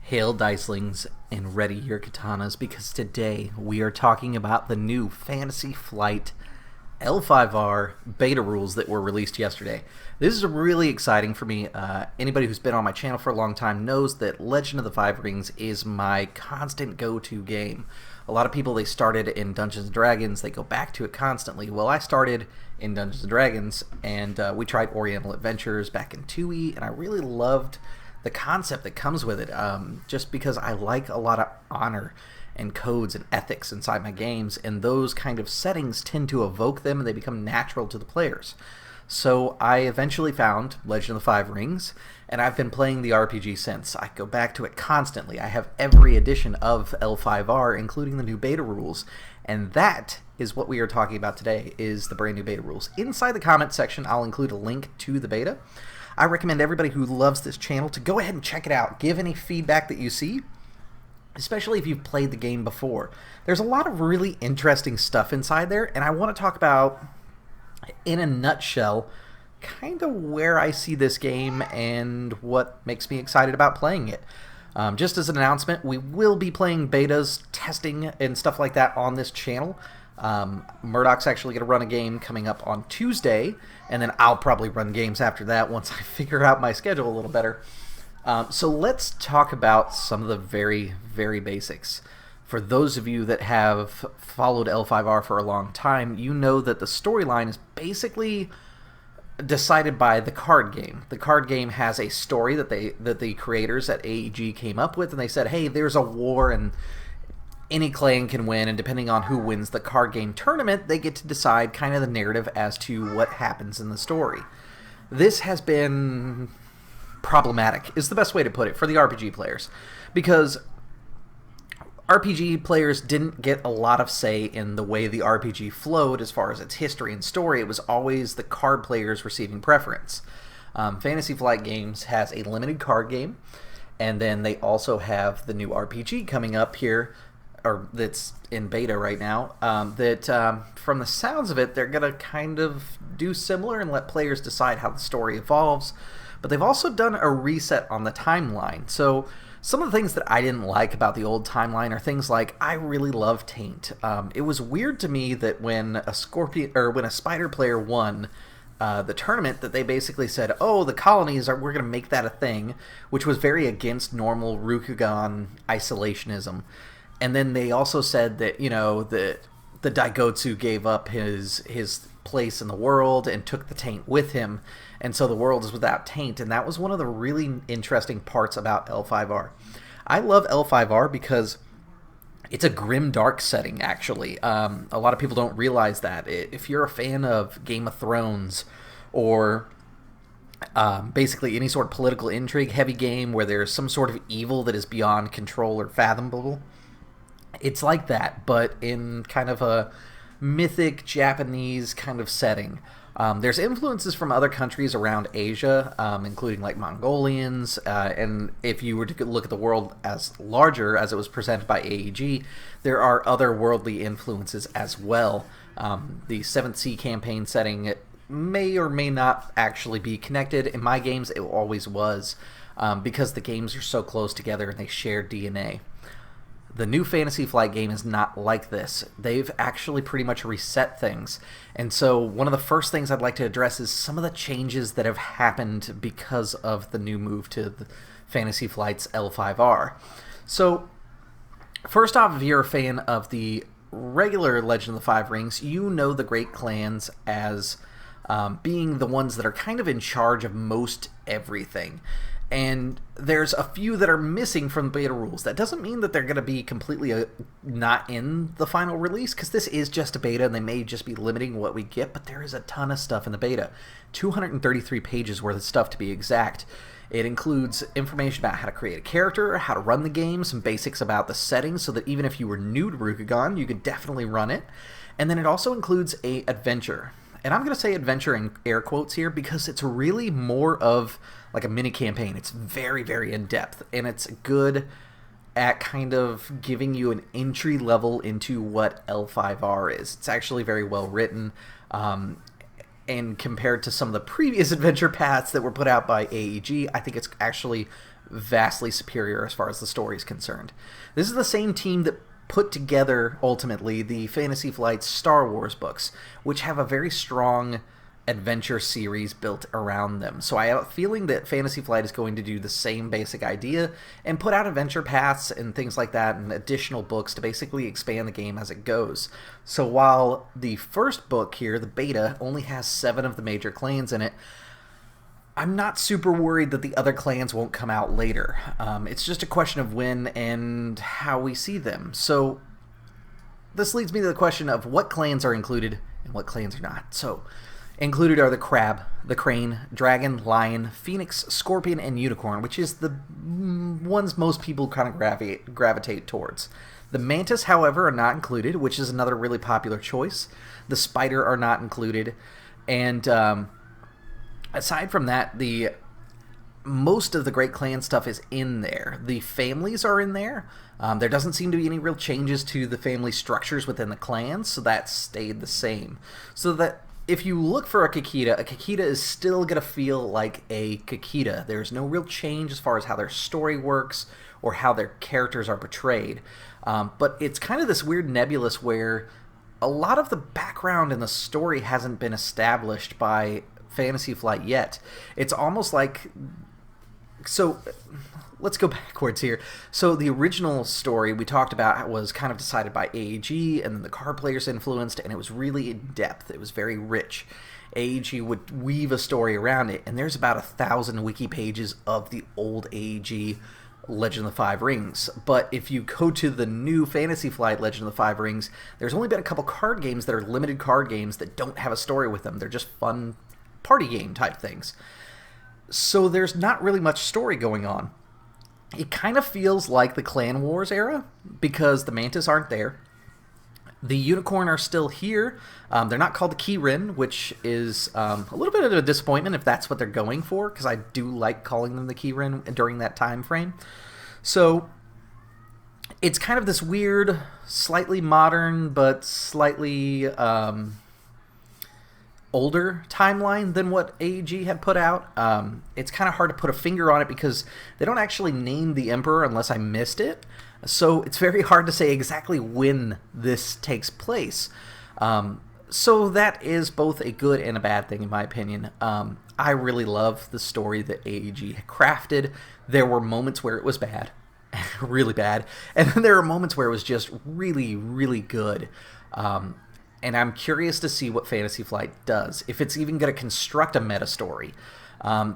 Hail Dicelings and ready your katanas because today we are talking about the new Fantasy Flight L5R Beta Rules that were released yesterday. This is really exciting for me. Anybody who's been on my channel for a long time knows that Legend of the Five Rings is my constant go-to game. A lot of people, they started in Dungeons & Dragons, they go back to it constantly. Well, I started in Dungeons & Dragons, and we tried Oriental Adventures back in 2E, and I really loved the concept that comes with it, just because I like a lot of honor and codes and ethics inside my games, and those kind of settings tend to evoke them and they become natural to the players. So I eventually found Legend of the Five Rings, and I've been playing the RPG since. I go back to it constantly. I have every edition of L5R, including the new beta rules, and that is what we are talking about today, is the brand new beta rules. Inside the comment section, I'll include a link to the beta. I recommend everybody who loves this channel to go ahead and check it out. Give any feedback that you see, especially if you've played the game before. There's a lot of really interesting stuff inside there, and I want to talk about, in a nutshell, kind of where I see this game and what makes me excited about playing it. Just as an announcement, we will be playing betas, testing, and stuff like that on this channel. Murdoch's actually going to run a game coming up on Tuesday, and then I'll probably run games after that once I figure out my schedule a little better. So let's talk about some of the very, very basics. For those of you that have followed L5R for a long time, you know that the storyline is basically decided by the card game. The card game has a story that the creators at AEG came up with, and they said, hey, there's a war and any clan can win, and depending on who wins the card game tournament, they get to decide kind of the narrative as to what happens in the story. This has been problematic, is the best way to put it, for the RPG players, because RPG players didn't get a lot of say in the way the RPG flowed as far as its history and story. It was always the card players receiving preference. Fantasy Flight Games has a limited card game, and then they also have the new RPG coming up here, or that's in beta right now, from the sounds of it, they're going to kind of do similar and let players decide how the story evolves. But they've also done a reset on the timeline. So some of the things that I didn't like about the old timeline are things like, I really love Taint. It was weird to me that when a spider player won the tournament, that they basically said, oh, the colonies, we're going to make that a thing, which was very against normal Rukugan isolationism. And then they also said that, you know, the Daigotsu gave up his place in the world and took the Taint with him, and so the world is without Taint, and that was one of the really interesting parts about L5R. I love L5R because it's a grim, dark setting, actually. A lot of people don't realize that. If you're a fan of Game of Thrones or basically any sort of political intrigue heavy game where there's some sort of evil that is beyond control or fathomable, it's like that, but in kind of a mythic Japanese kind of setting. There's influences from other countries around Asia, including like Mongolians, and if you were to look at the world as larger as it was presented by AEG, there are other worldly influences as well. The 7th Sea campaign setting may or may not actually be connected. In my games, it always was, because the games are so close together and they share DNA. The new Fantasy Flight game is not like this. They've actually pretty much reset things. And so one of the first things I'd like to address is some of the changes that have happened because of the new move to the Fantasy Flight's L5R. So first off, if you're a fan of the regular Legend of the Five Rings, you know the Great Clans as being the ones that are kind of in charge of most everything. And there's a few that are missing from the beta rules. That doesn't mean that they're going to be completely not in the final release, because this is just a beta and they may just be limiting what we get, but there is a ton of stuff in the beta. 233 pages worth of stuff to be exact. It includes information about how to create a character, how to run the game, some basics about the settings so that even if you were new to Rukugan, you could definitely run it. And then it also includes a adventure. And I'm going to say adventure in air quotes here because it's really more of like a mini campaign. It's very, very in-depth, and it's good at kind of giving you an entry level into what L5R is. It's actually very well written, and compared to some of the previous adventure paths that were put out by AEG, I think it's actually vastly superior as far as the story is concerned. This is the same team that put together, ultimately, the Fantasy Flight Star Wars books, which have a very strong adventure series built around them. So I have a feeling that Fantasy Flight is going to do the same basic idea and put out adventure paths and things like that and additional books to basically expand the game as it goes. So while the first book here, the beta, only has 7 of the major clans in it, I'm not super worried that the other clans won't come out later. It's just a question of when and how we see them. So this leads me to the question of what clans are included and what clans are not. So included are the crab, the crane, dragon, lion, phoenix, scorpion, and unicorn, which is the ones most people kind of gravitate towards. The mantis, however, are not included, which is another really popular choice. The spider are not included. And aside from that, most of the Great Clan stuff is in there. The families are in there. There doesn't seem to be any real changes to the family structures within the clans, so that stayed the same. So that if you look for a Kakita is still going to feel like a Kakita. There's no real change as far as how their story works or how their characters are portrayed. But it's kind of this weird nebulous where a lot of the background in the story hasn't been established by Fantasy Flight yet. It's almost like... So, let's go backwards here. So the original story we talked about was kind of decided by AEG, and then the card players influenced, and it was really in depth. It was very rich. AEG would weave a story around it, and there's about 1,000 wiki pages of the old AEG Legend of the Five Rings. But if you go to the new Fantasy Flight Legend of the Five Rings, there's only been a couple card games that are limited card games that don't have a story with them. They're just fun party game type things. So there's not really much story going on. It kind of feels like the Clan Wars era because the Mantis aren't there. The Unicorn are still here. They're not called the Keyrin, which is a little bit of a disappointment if that's what they're going for, because I do like calling them the Keyrin during that time frame. So it's kind of this weird, slightly modern, but slightly older timeline than what AEG had put out. It's kind of hard to put a finger on it because they don't actually name the Emperor unless I missed it. So it's very hard to say exactly when this takes place. So that is both a good and a bad thing in my opinion. I really love the story that AEG crafted. There were moments where it was bad, really bad, and then there are moments where it was just really, really good. And I'm curious to see what Fantasy Flight does, if it's even going to construct a meta story.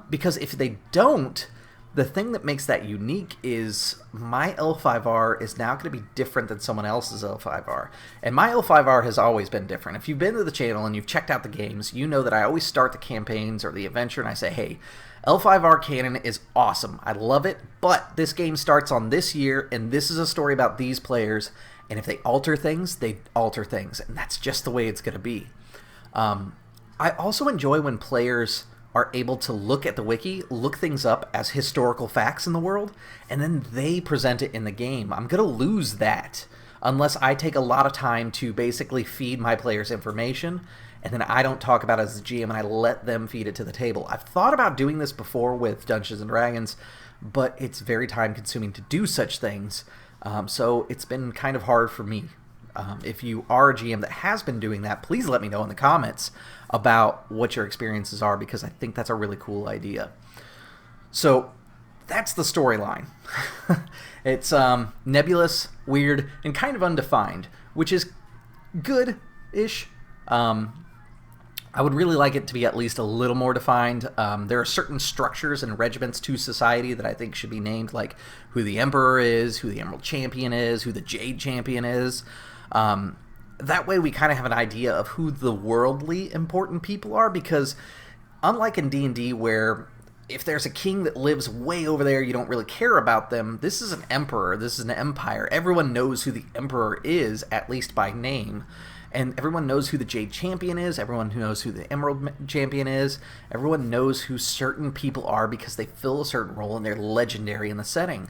Because if they don't, the thing that makes that unique is my L5R is now going to be different than someone else's L5R. And my L5R has always been different. If you've been to the channel and you've checked out the games, you know that I always start the campaigns or the adventure and I say, hey, L5R canon is awesome. I love it, but this game starts on this year and this is a story about these players. And if they alter things, they alter things. And that's just the way it's going to be. I also enjoy when players are able to look at the wiki, look things up as historical facts in the world, and then they present it in the game. I'm going to lose that unless I take a lot of time to basically feed my players information, and then I don't talk about it as the GM and I let them feed it to the table. I've thought about doing this before with Dungeons & Dragons, but it's very time consuming to do such things. So it's been kind of hard for me. If you are a GM that has been doing that, please let me know in the comments about what your experiences are, because I think that's a really cool idea. So that's the storyline. It's nebulous, weird, and kind of undefined, which is good-ish. I would really like it to be at least a little more defined. There are certain structures and regiments to society that I think should be named, like who the Emperor is, who the Emerald Champion is, who the Jade Champion is. That way we kind of have an idea of who the worldly important people are, because unlike in D&D where if there's a king that lives way over there, you don't really care about them, this is an emperor, this is an empire. Everyone knows who the Emperor is, at least by name. And everyone knows who the Jade Champion is, everyone who knows who the Emerald Champion is, everyone knows who certain people are because they fill a certain role and they're legendary in the setting.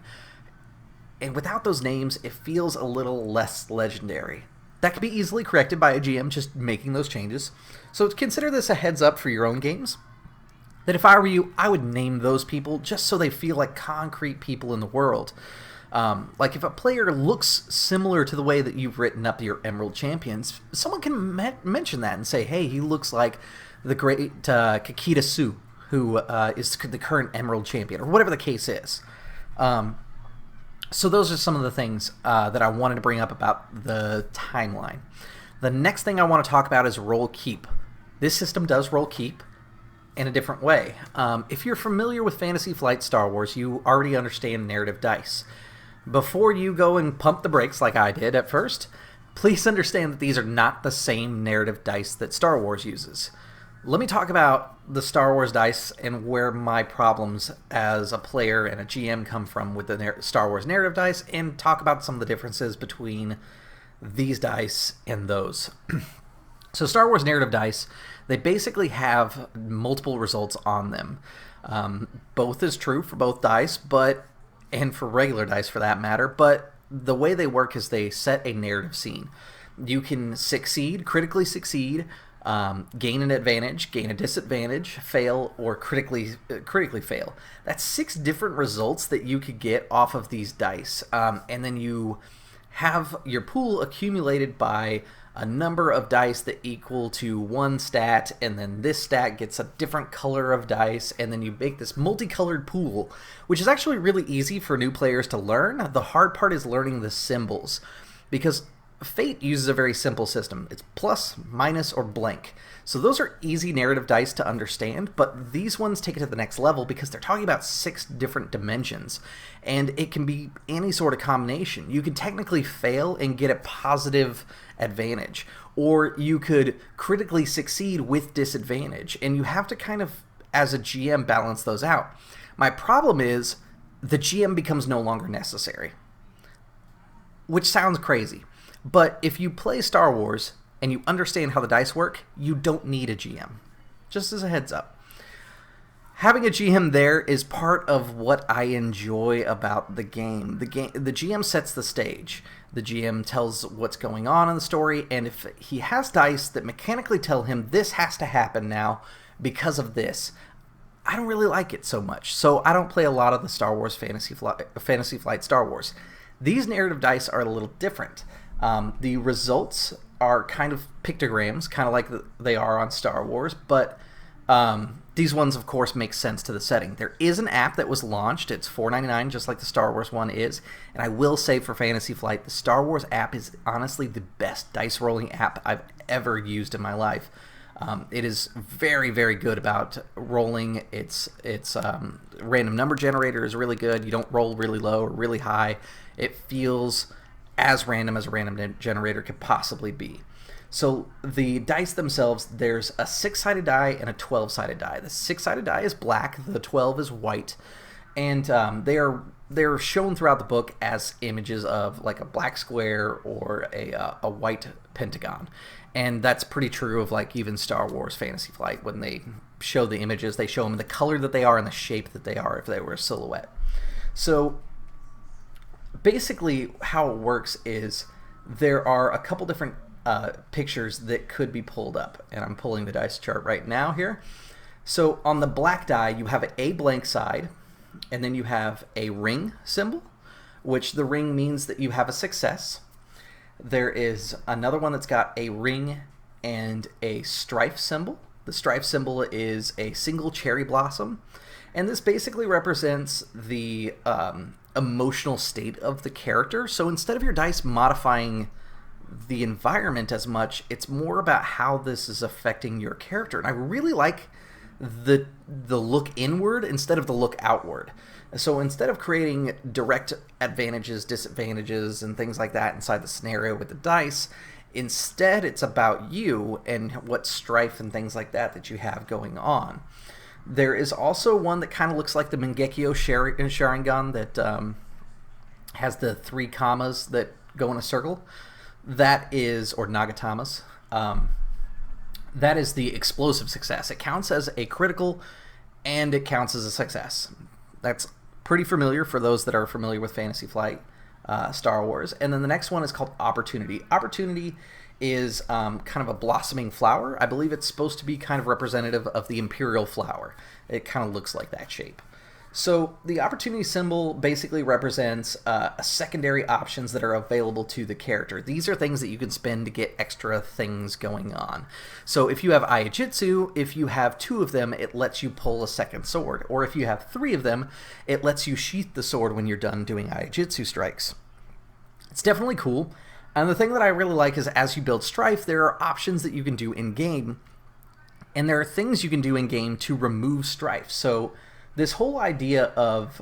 And without those names, it feels a little less legendary. That can be easily corrected by a GM just making those changes. So consider this a heads up for your own games. that if I were you, I would name those people just so they feel like concrete people in the world. Like if a player looks similar to the way that you've written up your Emerald Champions, someone can mention that and say, hey, he looks like the great Kakita Su, who is the current Emerald Champion, or whatever the case is. So those are some of the things that I wanted to bring up about the timeline. The next thing I want to talk about is roll keep. This system does roll keep in a different way. If you're familiar with Fantasy Flight Star Wars, you already understand narrative dice. Before you go and pump the brakes like I did at first, please understand that these are not the same narrative dice that Star Wars uses. Let me talk about the Star Wars dice and where my problems as a player and a GM come from with the Star Wars narrative dice, and talk about some of the differences between these dice and those. So Star Wars narrative dice, they basically have multiple results on them. Both is true for both dice, and for regular dice for that matter, but the way they work is they set a narrative scene. You can succeed, critically succeed, gain an advantage, gain a disadvantage, fail, or critically fail. That's 6 different results that you could get off of these dice, and then you have your pool accumulated by a number of dice that equal to one stat, and then this stat gets a different color of dice, and then you make this multicolored pool, which is actually really easy for new players to learn. The hard part is learning the symbols, because Fate uses a very simple system. It's plus, minus, or blank. So those are easy narrative dice to understand, but these ones take it to the next level because they're talking about 6 different dimensions, and it can be any sort of combination. You could technically fail and get a positive advantage, or you could critically succeed with disadvantage, and you have to kind of, as a GM, balance those out. My problem is the GM becomes no longer necessary, which sounds crazy. But if you play Star Wars and you understand how the dice work, you don't need a GM. Just as a heads up. Having a GM there is part of what I enjoy about the game. The GM sets the stage. The GM tells what's going on in the story, and if he has dice that mechanically tell him this has to happen now because of this, I don't really like it so much. So I don't play a lot of the Star Wars Fantasy Flight Star Wars. These narrative dice are a little different. The results are kind of pictograms, kind of like they are on Star Wars, but these ones, of course, make sense to the setting. There is an app that was launched. It's $4.99, just like the Star Wars one is. And I will say for Fantasy Flight, the Star Wars app is honestly the best dice rolling app I've ever used in my life. It is very, very good about rolling. Its random number generator is really good. You don't roll really low or really high. It feels as random as a random generator could possibly be. So the dice themselves, there's a 6-sided die and a 12-sided die. The 6-sided die is black, the 12 is white, and they're shown throughout the book as images of like a black square or a white pentagon. And that's pretty true of like even Star Wars Fantasy Flight. When they show the images, they show them the color that they are and the shape that they are if they were a silhouette. So basically how it works is there are a couple different pictures that could be pulled up, and I'm pulling the dice chart right now here. So on the black die you have a blank side, and then you have a ring symbol, which the ring means that you have a success. There is another one that's got a ring and a strife symbol. The strife symbol is a single cherry blossom, and this basically represents the emotional state of the character. So instead of your dice modifying the environment as much, it's more about how this is affecting your character. And I really like the look inward instead of the look outward. So instead of creating direct advantages, disadvantages, and things like that inside the scenario with the dice, instead it's about you and what strife and things like that you have going on. There is also one that kind of looks like the Mangekyo Sharingan that has the 3 commas that go in a circle. That is, or Nagatamas, that is the explosive success. It counts as a critical, and it counts as a success. That's pretty familiar for those that are familiar with Fantasy Flight. Star Wars. And then the next one is called Opportunity. Opportunity is kind of a blossoming flower. I believe it's supposed to be kind of representative of the Imperial flower. It kind of looks like that shape. So the opportunity symbol basically represents secondary options that are available to the character. These are things that you can spend to get extra things going on. So if you have Aijitsu, if you have 2 of them, it lets you pull a second sword. Or if you have 3 of them, it lets you sheath the sword when you're done doing Aijitsu strikes. It's definitely cool. And the thing that I really like is as you build Strife, there are options that you can do in-game. And there are things you can do in-game to remove Strife. So this whole idea of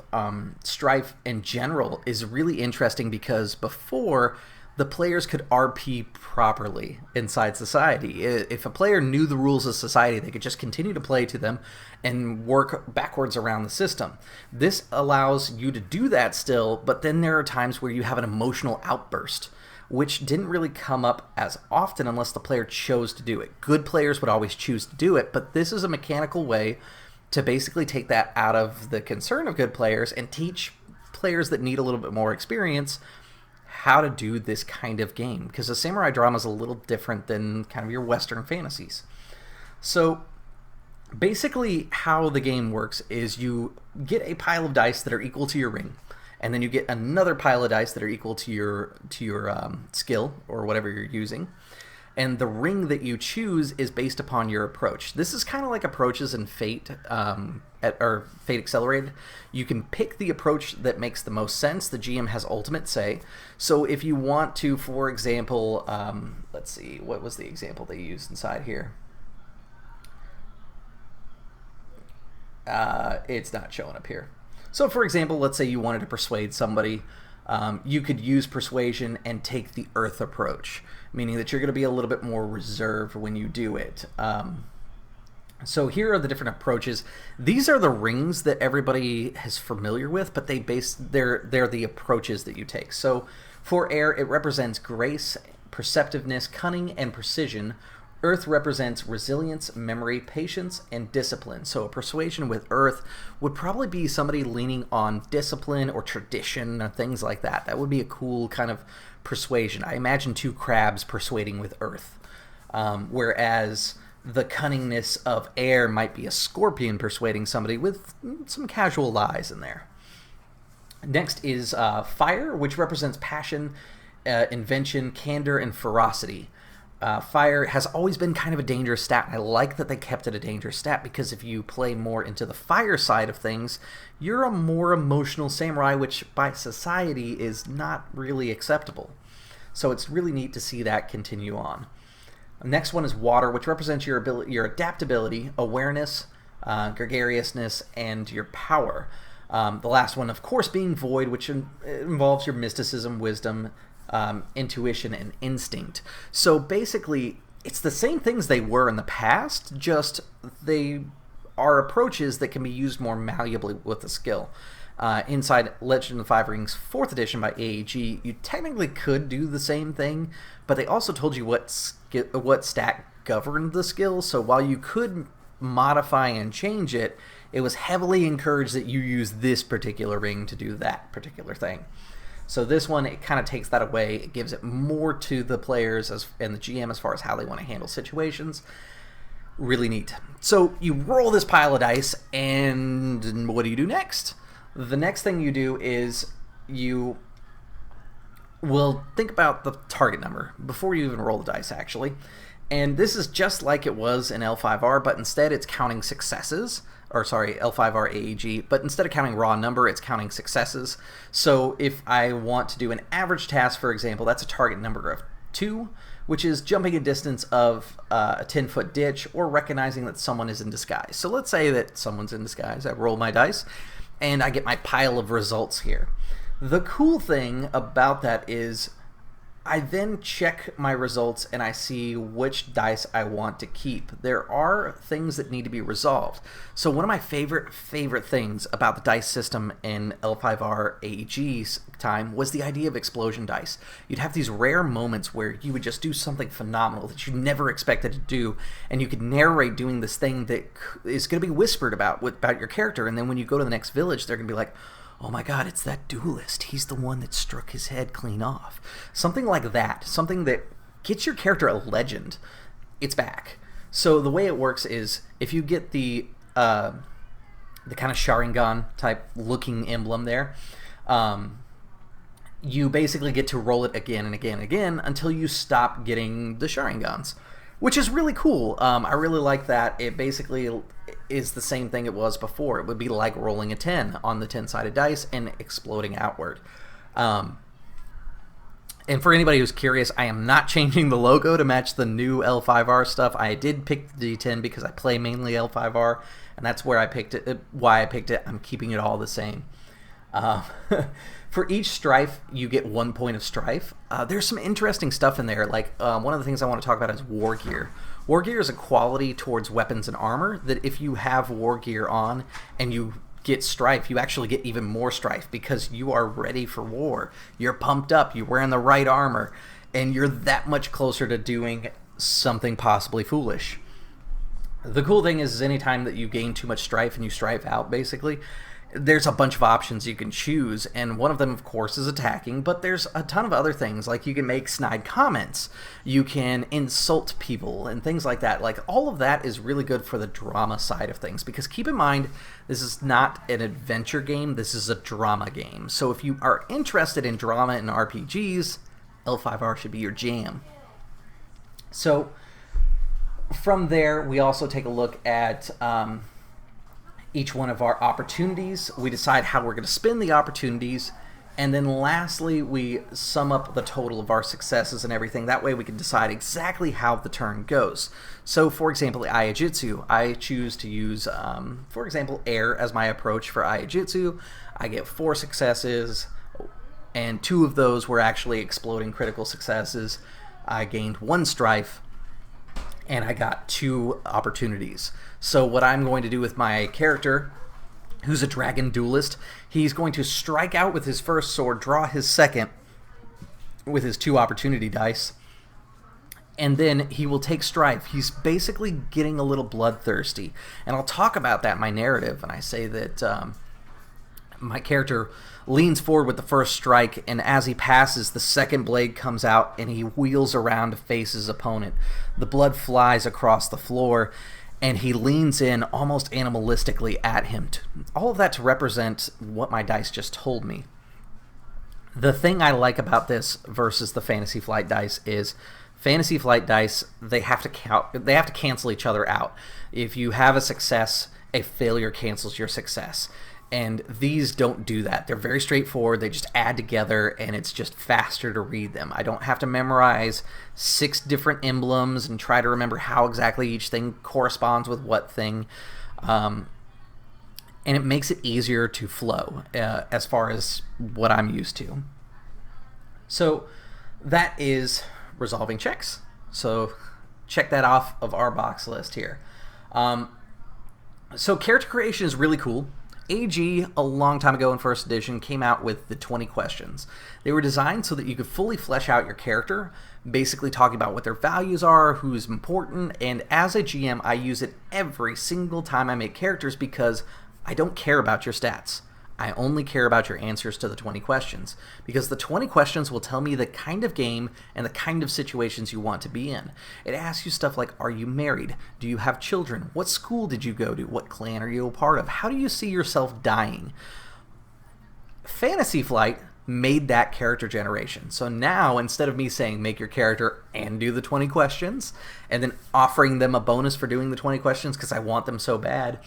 Strife in general is really interesting because before, the players could RP properly inside society. If a player knew the rules of society, they could just continue to play to them and work backwards around the system. This allows you to do that still, but then there are times where you have an emotional outburst, which didn't really come up as often unless the player chose to do it. Good players would always choose to do it, but this is a mechanical way to basically take that out of the concern of good players and teach players that need a little bit more experience how to do this kind of game. Because a samurai drama is a little different than kind of your Western fantasies. So basically how the game works is you get a pile of dice that are equal to your ring, and then you get another pile of dice that are equal to your skill or whatever you're using. And the ring that you choose is based upon your approach. This is kind of like approaches in Fate, or Fate Accelerated. You can pick the approach that makes the most sense. The GM has ultimate say. So if you want to, for example, let's see, what was the example they used inside here? It's not showing up here. So for example, let's say you wanted to persuade somebody. You could use persuasion and take the earth approach, meaning that you're going to be a little bit more reserved when you do it. So here are the different approaches. These are the rings that everybody is familiar with, but they're the approaches that you take. So for air, it represents grace, perceptiveness, cunning, and precision. Earth represents resilience, memory, patience, and discipline. So a persuasion with Earth would probably be somebody leaning on discipline or tradition or things like that. That would be a cool kind of persuasion. I imagine 2 crabs persuading with Earth. Whereas the cunningness of air might be a scorpion persuading somebody with some casual lies in there. Next is fire, which represents passion, invention, candor, and ferocity. Fire has always been kind of a dangerous stat. I like that they kept it a dangerous stat because if you play more into the fire side of things, you're a more emotional samurai, which by society is not really acceptable. So it's really neat to see that continue on. The next one is water, which represents your ability, your adaptability, awareness, gregariousness, and your power. The last one, of course, being void, which involves your mysticism, wisdom, intuition, and instinct. So basically, it's the same things they were in the past, just they are approaches that can be used more malleably with the skill. Inside Legend of the Five Rings 4th edition by AEG, you technically could do the same thing, but they also told you what stat governed the skill, so while you could modify and change it, it was heavily encouraged that you use this particular ring to do that particular thing. So this one, it kind of takes that away. It gives it more to the players and the GM as far as how they want to handle situations. Really neat. So you roll this pile of dice, and what do you do next? The next thing you do is you will think about the target number before you even roll the dice, actually. And this is just like it was in L5R, but instead it's counting successes. Or sorry, L5R AEG, but instead of counting raw number, it's counting successes. So if I want to do an average task, for example, that's a target number of 2, which is jumping a distance of a 10-foot ditch or recognizing that someone is in disguise. So let's say that someone's in disguise. I roll my dice, and I get my pile of results here. The cool thing about that is I then check my results and I see which dice I want to keep. There are things that need to be resolved. So one of my favorite things about the dice system in L5R AEG's time was the idea of explosion dice. You'd have these rare moments where you would just do something phenomenal that you never expected to do, and you could narrate doing this thing that is going to be whispered about your character, and then when you go to the next village, they're going to be like, oh my god, it's that duelist. He's the one that struck his head clean off. Something like that. Something that gets your character a legend. It's back. So the way it works is if you get the kind of Sharingan type looking emblem there, you basically get to roll it again and again and again until you stop getting the Sharingans, which is really cool. I really like that. It basically is the same thing it was before. It would be like rolling a 10 on the 10-sided dice and exploding outward. And for anybody who's curious, I am not changing the logo to match the new L5R stuff. I did pick the D10 because I play mainly L5R, and that's where I picked it. Why I picked it. I'm keeping it all the same. For each Strife, you get 1 point of Strife. There's some interesting stuff in there. Like one of the things I want to talk about is War Gear. War Gear is a quality towards weapons and armor that if you have War Gear on and you get Strife, you actually get even more Strife because you are ready for war. You're pumped up, you're wearing the right armor, and you're that much closer to doing something possibly foolish. The cool thing is anytime that you gain too much Strife and you Strife out, basically, there's a bunch of options you can choose, and one of them, of course, is attacking, but there's a ton of other things, like you can make snide comments, you can insult people, and things like that. Like, all of that is really good for the drama side of things, because keep in mind, this is not an adventure game, this is a drama game. So if you are interested in drama and RPGs, L5R should be your jam. So, from there, we also take a look at each one of our opportunities. We decide how we're going to spend the opportunities, and then lastly we sum up the total of our successes and everything. That way we can decide exactly how the turn goes. So for example, Aiijitsu, I choose to use for example air as my approach for Aiijitsu. I get 4 successes, and 2 of those were actually exploding critical successes. I gained 1 Strife, and I got 2 opportunities. So what I'm going to do with my character, who's a dragon duelist, he's going to strike out with his first sword, draw his second with his 2 opportunity dice, and then he will take Strife. He's basically getting a little bloodthirsty. And I'll talk about that in my narrative, and I say that my character leans forward with the first strike, and as he passes, the second blade comes out, and he wheels around to face his opponent. The blood flies across the floor, and he leans in almost animalistically at him. All of that to represent what my dice just told me. The thing I like about this versus the Fantasy Flight dice is Fantasy Flight dice, they have to cancel each other out. If you have a success, a failure cancels your success. And these don't do that. They're very straightforward. They just add together, and it's just faster to read them. I don't have to memorize 6 different emblems and try to remember how exactly each thing corresponds with what thing. And it makes it easier to flow as far as what I'm used to. So that is resolving checks. So check that off of our box list here. So character creation is really cool. AG, a long time ago in first edition, came out with the 20 questions. They were designed so that you could fully flesh out your character, basically talking about what their values are, who's important, and as a GM, I use it every single time I make characters because I don't care about your stats. I only care about your answers to the 20 questions, because the 20 questions will tell me the kind of game and the kind of situations you want to be in. It asks you stuff like, are you married? Do you have children? What school did you go to? What clan are you a part of? How do you see yourself dying? Fantasy Flight made that character generation. So now, instead of me saying make your character and do the 20 questions, and then offering them a bonus for doing the 20 questions because I want them so bad,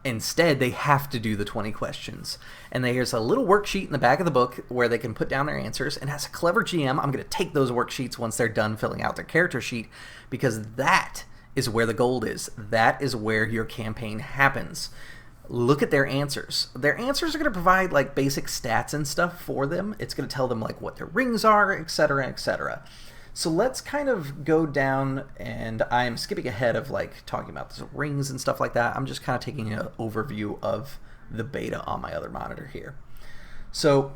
instead, they have to do the 20 questions. And there's a little worksheet in the back of the book where they can put down their answers. And as a clever GM, I'm going to take those worksheets once they're done filling out their character sheet, because that is where the gold is. That is where your campaign happens. Look at their answers. Their answers are going to provide like basic stats and stuff for them. It's going to tell them like what their rings are, etc., etc. So let's kind of go down, and I'm skipping ahead of like talking about the rings and stuff like that. I'm just kind of taking an overview of the beta on my other monitor here. So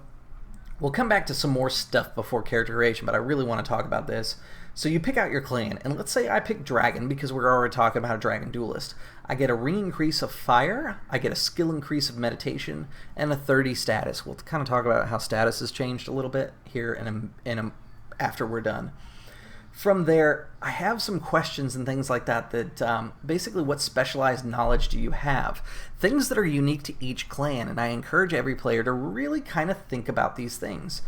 We'll come back to some more stuff before character creation, but I really want to talk about this. So you pick out your clan, and let's say I pick Dragon because we're already talking about a Dragon Duelist. I get a ring increase of fire, I get a skill increase of meditation, and a 30 status. We'll kind of talk about how status has changed a little bit here after we're done. From there, I have some questions and things like that basically what specialized knowledge do you have? Things that are unique to each clan, and I encourage every player to really kind of think about these things.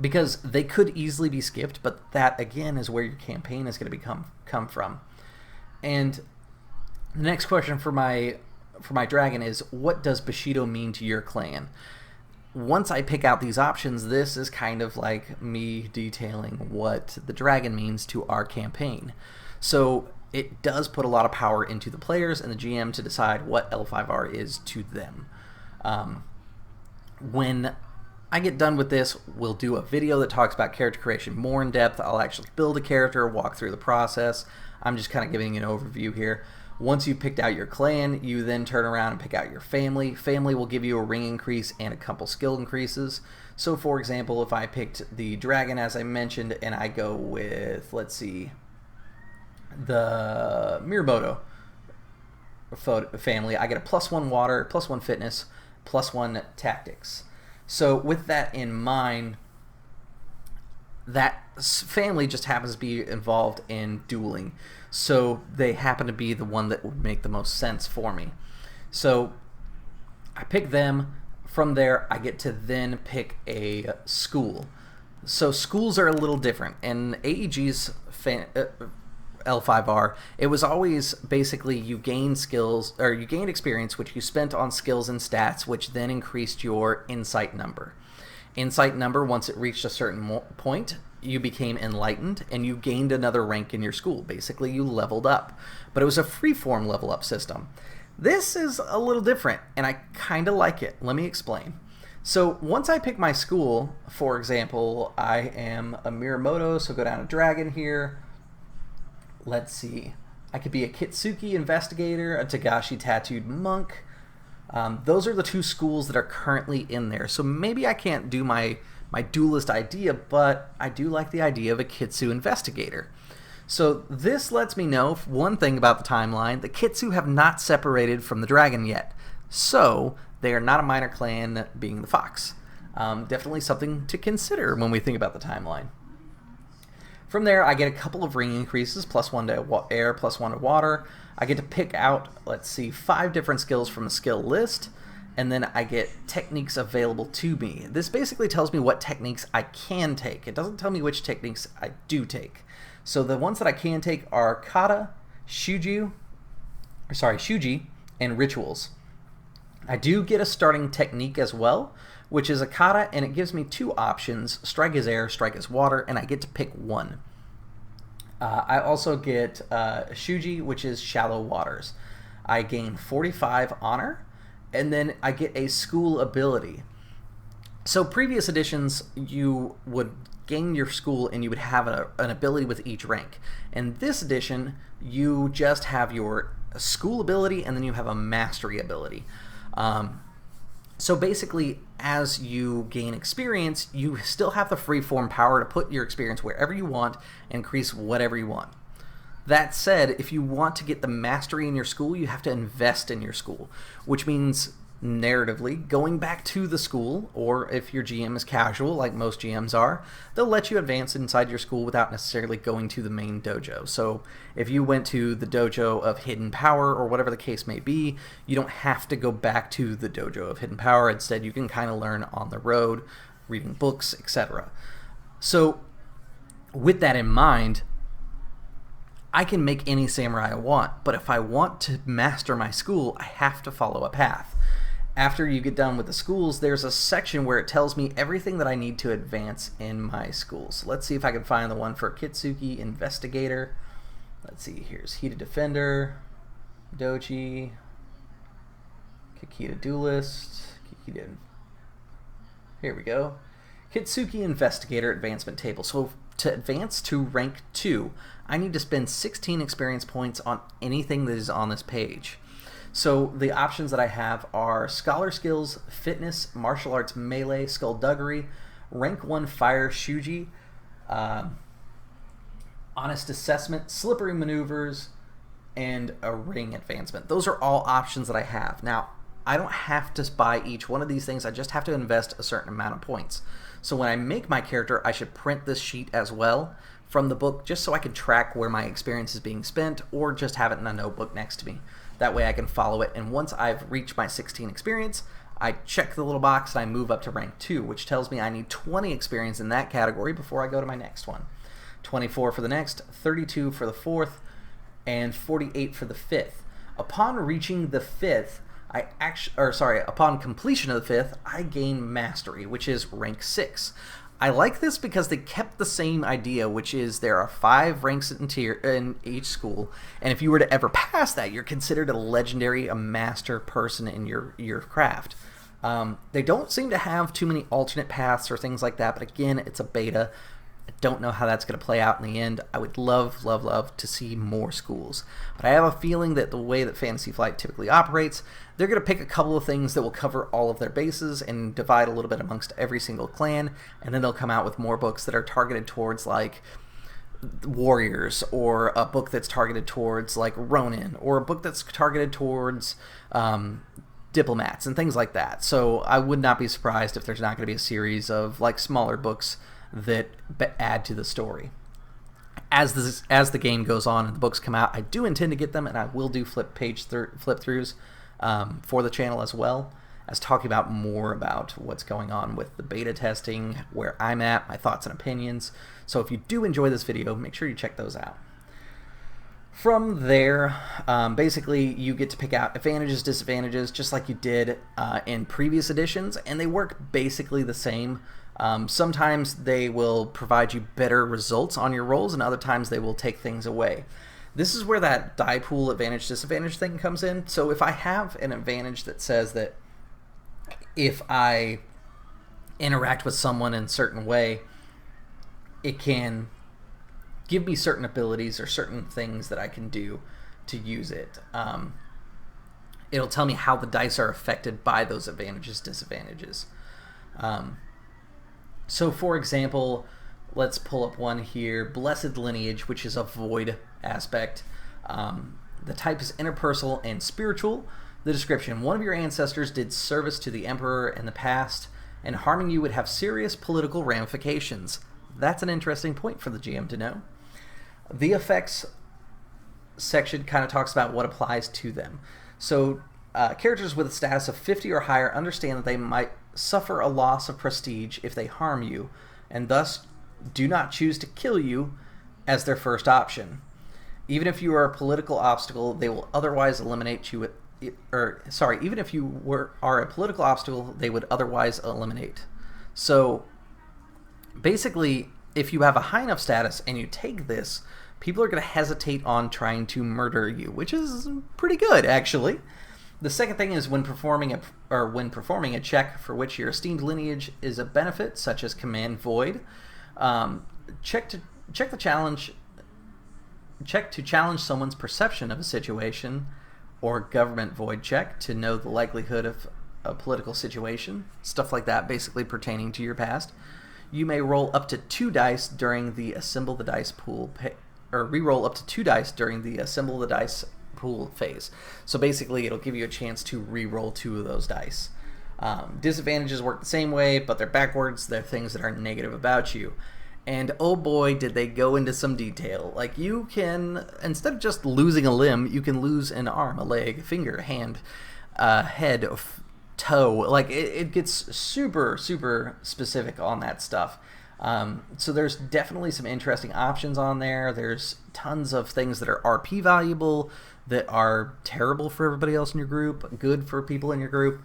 Because they could easily be skipped, but that, again, is where your campaign is going to come from. And the next question for my dragon is, what does Bushido mean to your clan? Once I pick out these options, this is kind of like me detailing what the dragon means to our campaign. So it does put a lot of power into the players and the GM to decide what L5R is to them. When I get done with this, we'll do a video that talks about character creation more in depth. I'll actually build a character, walk through the process. I'm just kind of giving an overview here. Once you've picked out your clan, you then turn around and pick out your family. Family will give you a ring increase and a couple skill increases. So for example, if I picked the dragon, as I mentioned, and I go with, let's see, the Miyamoto family, I get a +1 water, +1 fitness, +1 tactics. So with that in mind, that family just happens to be involved in dueling. So they happen to be the one that would make the most sense for me. So I pick them. From there, I get to then pick a school. So schools are a little different. In AEG's L5R, it was always basically you gained skills, or you gained experience, which you spent on skills and stats, which then increased your insight number. Insight number, once it reached a certain point, you became enlightened and you gained another rank in your school. Basically, you leveled up. But it was a free-form level up system. This is a little different, and I kind of like it. Let me explain. So once I pick my school, for example, I am a Miyamoto, so go down to Dragon here. Let's see. I could be a Kitsuki investigator, a Tagashi tattooed monk. Those are the two schools that are currently in there. So maybe I can't do my duelist idea, but I do like the idea of a Kitsu investigator. So this lets me know one thing about the timeline. The Kitsu have not separated from the dragon yet. So they are not a minor clan, being the fox. Definitely something to consider when we think about the timeline. From there, I get a couple of ring increases, +1 to air, +1 to water. I get to pick out, let's see, 5 different skills from the skill list, and then I get techniques available to me. This basically tells me what techniques I can take. It doesn't tell me which techniques I do take. So the ones that I can take are kata, shuji, and rituals. I do get a starting technique as well, which is a kata, and it gives me 2 options, strike as air, strike as water, and I get to pick one. I also get shuji, which is shallow waters. I gain 45 honor, and then I get a school ability. So previous editions, you would gain your school and you would have an ability with each rank. In this edition, you just have your school ability and then you have a mastery ability. So basically, as you gain experience, you still have the free-form power to put your experience wherever you want and increase whatever you want. That said, if you want to get the mastery in your school, you have to invest in your school, which means narratively going back to the school, or if your GM is casual, like most GMs are, they'll let you advance inside your school without necessarily going to the main dojo. So if you went to the dojo of Hidden Power, or whatever the case may be, you don't have to go back to the dojo of Hidden Power. Instead, you can kind of learn on the road, reading books, etc. So with that in mind, I can make any samurai I want, but if I want to master my school, I have to follow a path. After you get done with the schools, there's a section where it tells me everything that I need to advance in my schools. So let's see if I can find the one for Kitsuki Investigator. Let's see, here's Heated Defender, Doji, Kikita Duelist, here we go. Kitsuki Investigator Advancement Table. So to advance to rank 2, I need to spend 16 experience points on anything that is on this page. So the options that I have are Scholar Skills, Fitness, Martial Arts Melee, Skullduggery, Rank 1 Fire Shuji, Honest Assessment, Slippery Maneuvers, and a Ring Advancement. Those are all options that I have. Now, I don't have to buy each one of these things. I just have to invest a certain amount of points. So when I make my character, I should print this sheet as well from the book just so I can track where my experience is being spent, or just have it in a notebook next to me. That way I can follow it, and once I've reached my 16 experience, I check the little box and I move up to rank 2, which tells me I need 20 experience in that category before I go to my next one. 24 for the next, 32 for the fourth, and 48 for the fifth. Upon reaching the fifth, upon completion of the fifth, I gain Mastery, which is rank 6. I like this because they kept the same idea, which is there are 5 ranks in each school, and if you were to ever pass that, you're considered a legendary, a master person in your craft. They don't seem to have too many alternate paths or things like that, but again, it's a beta. I don't know how that's going to play out in the end. I would love, love, love to see more schools. But I have a feeling that the way that Fantasy Flight typically operates, they're going to pick a couple of things that will cover all of their bases and divide a little bit amongst every single clan, and then they'll come out with more books that are targeted towards, like, warriors, or a book that's targeted towards, like, Ronin, or a book that's targeted towards diplomats and things like that. So I would not be surprised if there's not going to be a series of, like, smaller books that add to the story. As the game goes on and the books come out, I do intend to get them, and I will do flip throughs for the channel as well, as talking about more about what's going on with the beta testing, where I'm at, my thoughts and opinions. So if you do enjoy this video, make sure you check those out. From there, basically you get to pick out advantages, disadvantages, just like you did in previous editions, and they work basically the same. Sometimes they will provide you better results on your rolls, and other times they will take things away. This is where that die pool advantage disadvantage thing comes in. So if I have an advantage that says that if I interact with someone in a certain way, it can give me certain abilities or certain things that I can do to use it. It'll tell me how the dice are affected by those advantages, disadvantages. So for example, let's pull up one here, Blessed Lineage, which is a void aspect. The type is interpersonal and spiritual. The description: one of your ancestors did service to the Emperor in the past, and harming you would have serious political ramifications. That's an interesting point for the GM to know. The effects section kind of talks about what applies to them. So characters with a status of 50 or higher understand that they might suffer a loss of prestige if they harm you, and thus do not choose to kill you as their first option. Even if you are a political obstacle, they will otherwise eliminate you even if you are a political obstacle, they would otherwise eliminate. So basically, if you have a high enough status and you take this, people are going to hesitate on trying to murder you, which is pretty good, actually. The second thing is when performing a check for which your esteemed lineage is a benefit, such as Command Void, check to challenge someone's perception of a situation, or Government Void check to know the likelihood of a political situation, stuff like that, basically pertaining to your past. You may roll up to 2 dice during the Assemble the Dice pool, or re-roll up to 2 dice during the Assemble the Dice pool phase. So basically it'll give you a chance to re-roll 2 of those dice. Disadvantages work the same way, but they're backwards. They're things that are negative about you. And oh boy, did they go into some detail. Like, you can, instead of just losing a limb, you can lose an arm, a leg, a finger, hand, head, toe. Like, it gets super, super specific on that stuff. So there's definitely some interesting options on there. There's tons of things that are RP valuable, that are terrible for everybody else in your group, good for people in your group.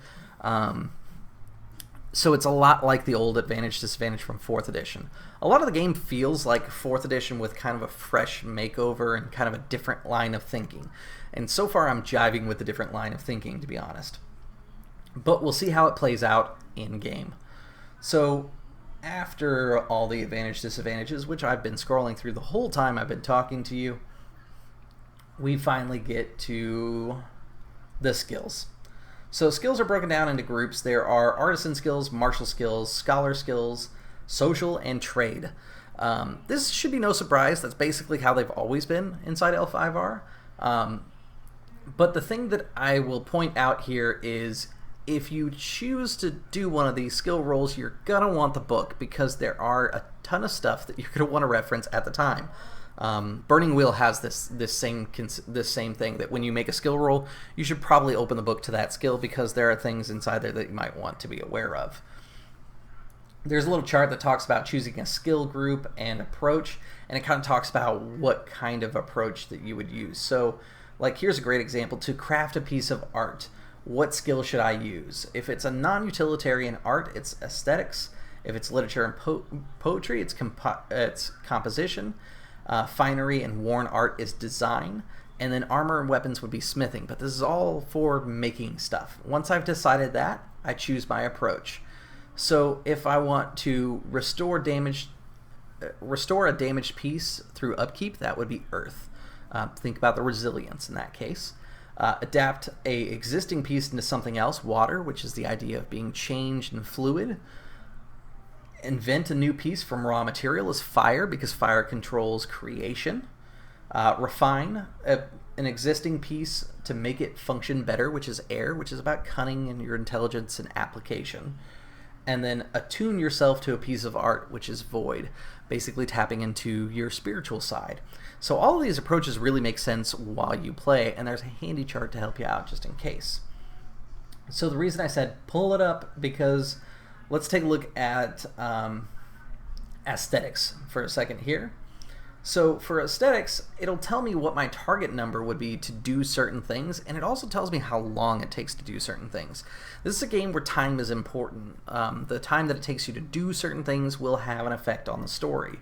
So it's a lot like the old advantage disadvantage from 4th edition. A lot of the game feels like 4th edition with kind of a fresh makeover and kind of a different line of thinking. And so far I'm jiving with the different line of thinking, to be honest. But we'll see how it plays out in game. So after all the advantage disadvantages, which I've been scrolling through the whole time I've been talking to you, we finally get to the skills. So skills are broken down into groups. There are artisan skills, martial skills, scholar skills, social, and trade. This should be no surprise. That's basically how they've always been inside L5R. But the thing that I will point out here is if you choose to do one of these skill rolls, you're going to want the book because there are a ton of stuff that you're going to want to reference at the time. Burning Wheel has this same thing, that when you make a skill roll, you should probably open the book to that skill because there are things inside there that you might want to be aware of. There's a little chart that talks about choosing a skill group and approach, and it kind of talks about what kind of approach that you would use. So, like, here's a great example. To craft a piece of art, what skill should I use? If it's a non-utilitarian art, it's aesthetics. If it's literature and poetry, it's composition. Finery and worn art is design. And then armor and weapons would be smithing. But this is all for making stuff. Once I've decided that, I choose my approach. So if I want to restore a damaged piece through upkeep, that would be earth. Think about the resilience in that case. Adapt a existing piece into something else, water, which is the idea of being changed and fluid. Invent a new piece from raw material is fire, because fire controls creation. Refine an existing piece to make it function better, which is air, which is about cunning and your intelligence and application. And then attune yourself to a piece of art, which is void, basically tapping into your spiritual side. So all of these approaches really make sense while you play, and there's a handy chart to help you out just in case. So the reason I said pull it up, because let's take a look at aesthetics for a second here. So for aesthetics, it'll tell me what my target number would be to do certain things, and it also tells me how long it takes to do certain things. This is a game where time is important. The time that it takes you to do certain things will have an effect on the story.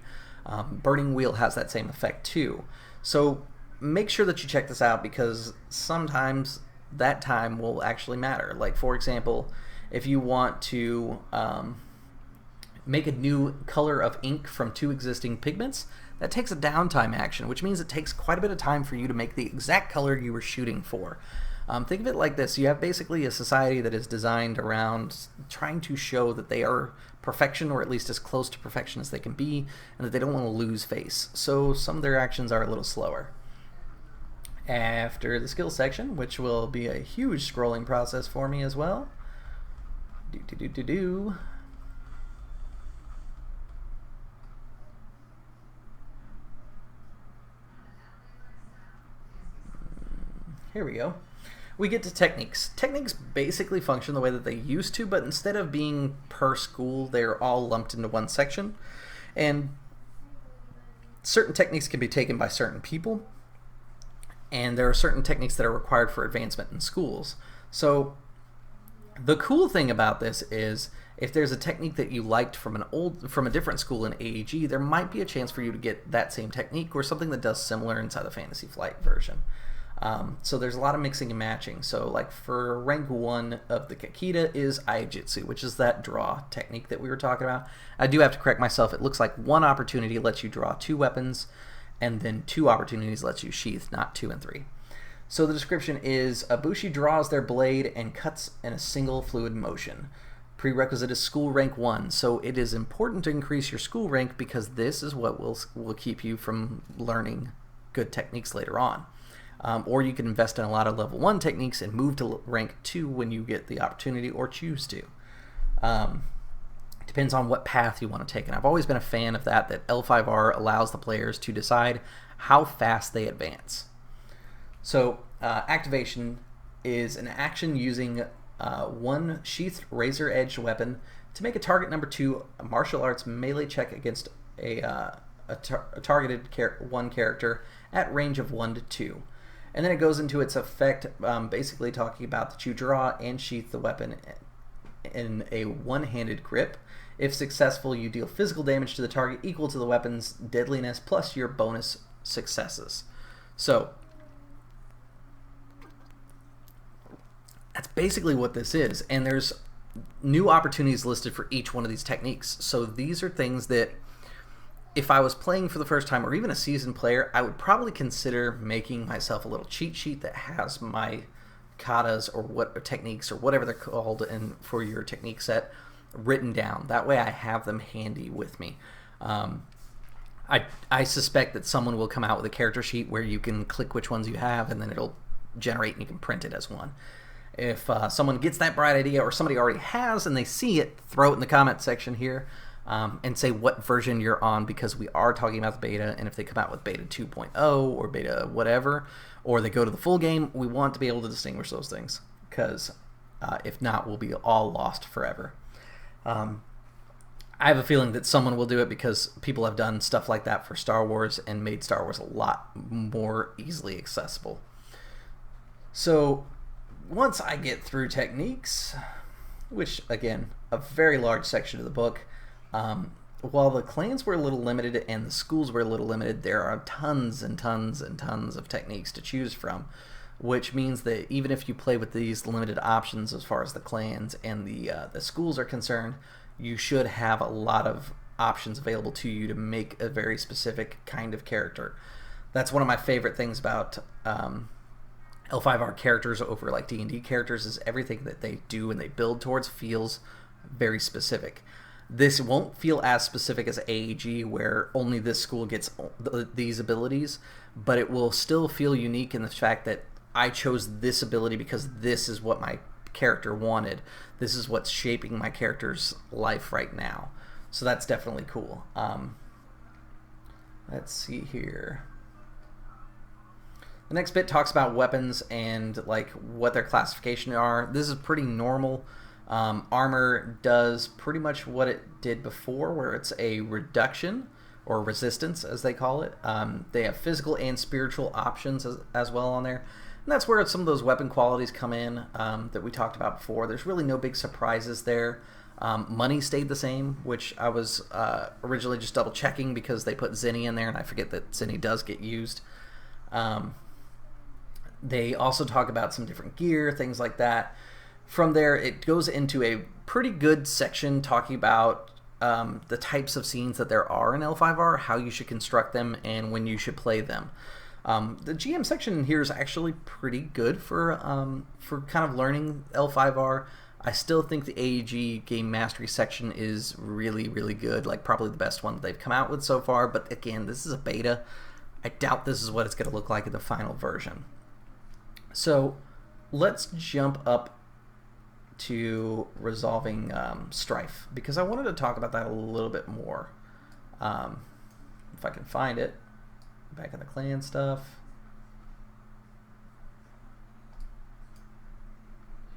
Burning Wheel has that same effect too. So make sure that you check this out, because sometimes that time will actually matter. Like, for example, if you want to make a new color of ink from 2 existing pigments, that takes a downtime action, which means it takes quite a bit of time for you to make the exact color you were shooting for. Think of it like this. You have basically a society that is designed around trying to show that they are perfection, or at least as close to perfection as they can be, and that they don't want to lose face. So some of their actions are a little slower. After the skill section, which will be a huge scrolling process for me as well. Here we go. We get to techniques. Techniques basically function the way that they used to, but instead of being per school, they're all lumped into one section. And certain techniques can be taken by certain people, and there are certain techniques that are required for advancement in schools. So the cool thing about this is, if there's a technique that you liked from a different school in AEG, there might be a chance for you to get that same technique or something that does similar inside the Fantasy Flight version. So there's a lot of mixing and matching. So like for rank 1 of the Kakita is Aijitsu, which is that draw technique that we were talking about. I do have to correct myself. It looks like 1 opportunity lets you draw 2 weapons, and then 2 opportunities lets you sheath, not 2 and 3. So the description is, Abushi draws their blade and cuts in a single fluid motion. Prerequisite is school rank 1, so it is important to increase your school rank, because this is what will keep you from learning good techniques later on. Or you can invest in a lot of level 1 techniques and move to rank 2 when you get the opportunity or choose to. Depends on what path you want to take, and I've always been a fan of that L5R allows the players to decide how fast they advance. So activation is an action using 1 sheathed razor-edged weapon to make a target number 2 a martial arts melee check against a targeted 1 character at range of 1 to 2. And then it goes into its effect, basically talking about that you draw and sheath the weapon in a one-handed grip. If successful, you deal physical damage to the target equal to the weapon's deadliness plus your bonus successes. So that's basically what this is, and there's new opportunities listed for each one of these techniques. So these are things that, if I was playing for the first time, or even a seasoned player, I would probably consider making myself a little cheat sheet that has my katas or what techniques or whatever they're called and for your technique set written down. That way I have them handy with me. I suspect that someone will come out with a character sheet where you can click which ones you have and then it'll generate and you can print it as one. If someone gets that bright idea or somebody already has and they see it, throw it in the comment section here and say what version you're on, because we are talking about the beta, and if they come out with beta 2.0 or beta whatever, or they go to the full game, we want to be able to distinguish those things, because if not, we'll be all lost forever. I have a feeling that someone will do it because people have done stuff like that for Star Wars and made Star Wars a lot more easily accessible. So once I get through techniques, which again, a very large section of the book, while the clans were a little limited and the schools were a little limited, there are tons and tons and tons of techniques to choose from, which means that even if you play with these limited options as far as the clans and the schools are concerned, you should have a lot of options available to you to make a very specific kind of character. That's one of my favorite things about L5R characters over like D&D characters, is everything that they do and they build towards feels very specific. This won't feel as specific as AEG, where only this school gets these abilities, but it will still feel unique in the fact that I chose this ability because this is what my character wanted. This is what's shaping my character's life right now. So that's definitely cool. Let's see here. The next bit talks about weapons and like what their classification are. This is pretty normal. Armor does pretty much what it did before, where it's a reduction or resistance as they call it. They have physical and spiritual options as well on there. And that's where some of those weapon qualities come in that we talked about before. There's really no big surprises there. Money stayed the same, which I was originally just double checking because they put Zinni in there and I forget that Zinni does get used. They also talk about some different gear, things like that. From there, it goes into a pretty good section talking about the types of scenes that there are in L5R, how you should construct them, and when you should play them. The GM section here is actually pretty good for kind of learning L5R. I still think the AEG Game Mastery section is really, really good, like probably the best one that they've come out with so far, but again, this is a beta. I doubt this is what it's going to look like in the final version. So let's jump up to resolving Strife, because I wanted to talk about that a little bit more. If I can find it. Back in the clan stuff.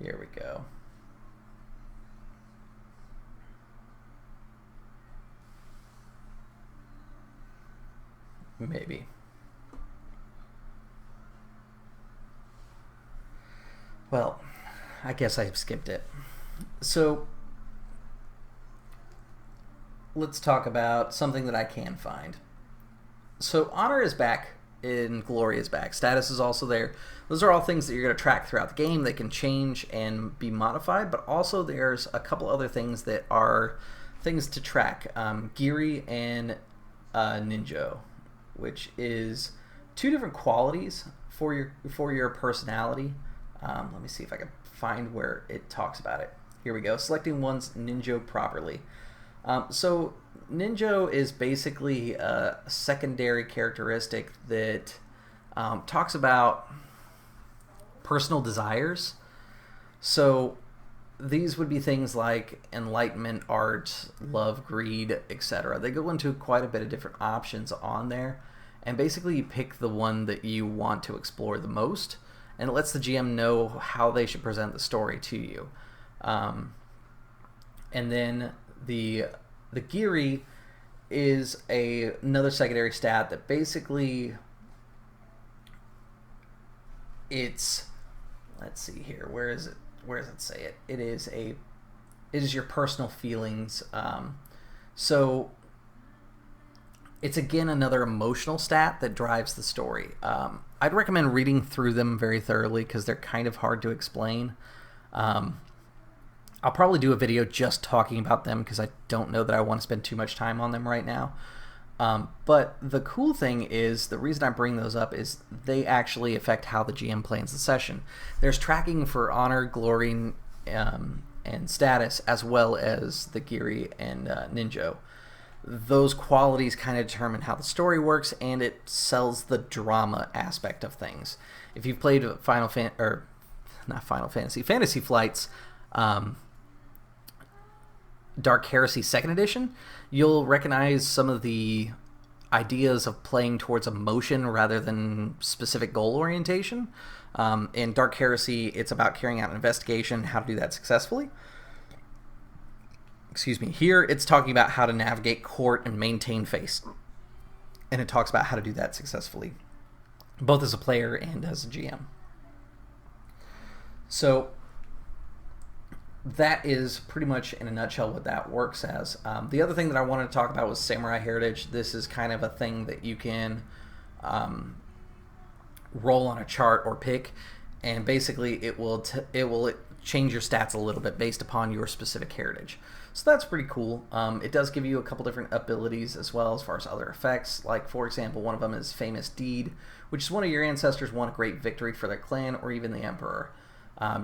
Here we go. Maybe. Well, I guess I have skipped it. So let's talk about something that I can find. So honor is back and glory is back. Status is also there. Those are all things that you're going to track throughout the game. They can change and be modified, but also there's a couple other things that are things to track. Giri and Ninjo, which is two different qualities for your personality. Let me see if I can find where it talks about it. Here we go. Selecting one's Ninjo properly. So Ninjo is basically a secondary characteristic that talks about personal desires. So these would be things like enlightenment, art, love, greed, etc. They go into quite a bit of different options on there, and basically you pick the one that you want to explore the most, and it lets the GM know how they should present the story to you. And then the Giri is another secondary stat that basically it's, let's see here, where does it say it? It is your personal feelings. So it's again another emotional stat that drives the story. I'd recommend reading through them very thoroughly because they're kind of hard to explain. I'll probably do a video just talking about them because I don't know that I want to spend too much time on them right now. But the cool thing is, the reason I bring those up is they actually affect how the GM plans the session. There's tracking for honor, glory, and status, as well as the Giri and Ninjo. Those qualities kind of determine how the story works, and it sells the drama aspect of things. If you've played Fantasy Flight's Dark Heresy 2nd Edition, you'll recognize some of the ideas of playing towards emotion rather than specific goal orientation. In Dark Heresy, it's about carrying out an investigation, how to do that successfully. Excuse me. Here, it's talking about how to navigate court and maintain face. And it talks about how to do that successfully, both as a player and as a GM. So that is pretty much in a nutshell what that works as. The other thing that I wanted to talk about was Samurai Heritage. This is kind of a thing that you can roll on a chart or pick, and basically it will change your stats a little bit based upon your specific heritage. So that's pretty cool. It does give you a couple different abilities as well as far as other effects. Like, for example, one of them is Famous Deed, which is one of your ancestors won a great victory for their clan or even the Emperor.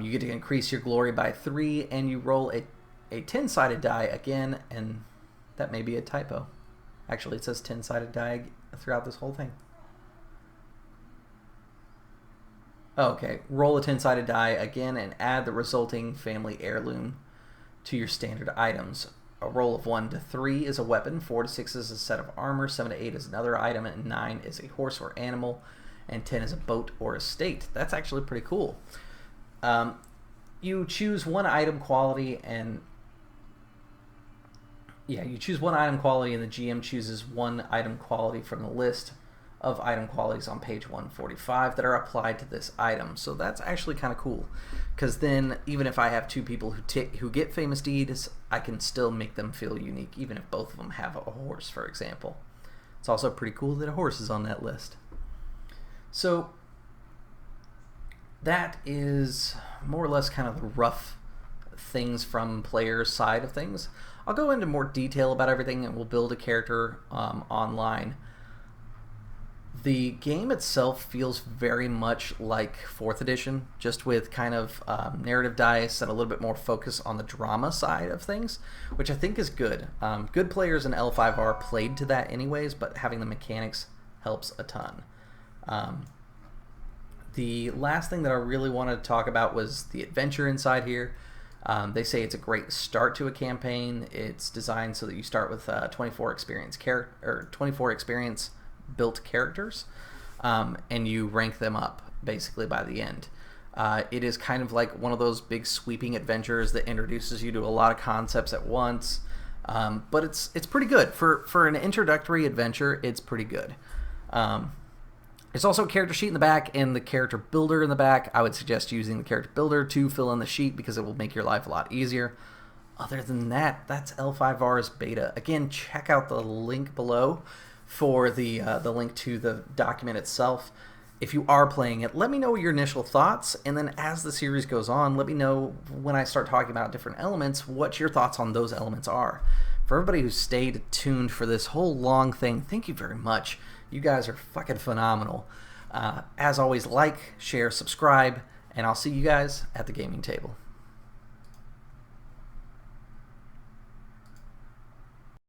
You get to increase your glory by 3, and you roll a 10-sided die again, and that may be a typo. Actually, it says 10-sided die throughout this whole thing. Okay, roll a 10-sided die again and add the resulting family heirloom to your standard items. A roll of 1 to 3 is a weapon, 4 to 6 is a set of armor, 7 to 8 is another item, and 9 is a horse or animal, and 10 is a boat or estate. That's actually pretty cool. You choose one item quality, and you choose one item quality, and the GM chooses one item quality from the list of item qualities on page 145 that are applied to this item. So that's actually kind of cool, because then even if I have 2 people who get Famous Deeds, I can still make them feel unique, even if both of them have a horse, for example. It's also pretty cool that a horse is on that list. So that is more or less kind of the rough things from players' side of things. I'll go into more detail about everything, and we'll build a character online. The game itself feels very much like 4th edition, just with kind of narrative dice and a little bit more focus on the drama side of things, which I think is good. Good players in L5R played to that anyways, but having the mechanics helps a ton. The last thing that I really wanted to talk about was the adventure inside here. They say it's a great start to a campaign. It's designed so that you start with 24 experience built characters, and you rank them up basically by the end. It is kind of like one of those big sweeping adventures that introduces you to a lot of concepts at once, but it's pretty good for an introductory adventure. It's pretty good. There's also a character sheet in the back and the character builder in the back. I would suggest using the character builder to fill in the sheet because it will make your life a lot easier. Other than that, that's L5R's beta. Again, check out the link below for the link to the document itself. If you are playing it, let me know your initial thoughts, and then as the series goes on, let me know when I start talking about different elements what your thoughts on those elements are. For everybody who stayed tuned for this whole long thing, thank you very much. You guys are fucking phenomenal. As always, like, share, subscribe, and I'll see you guys at the gaming table.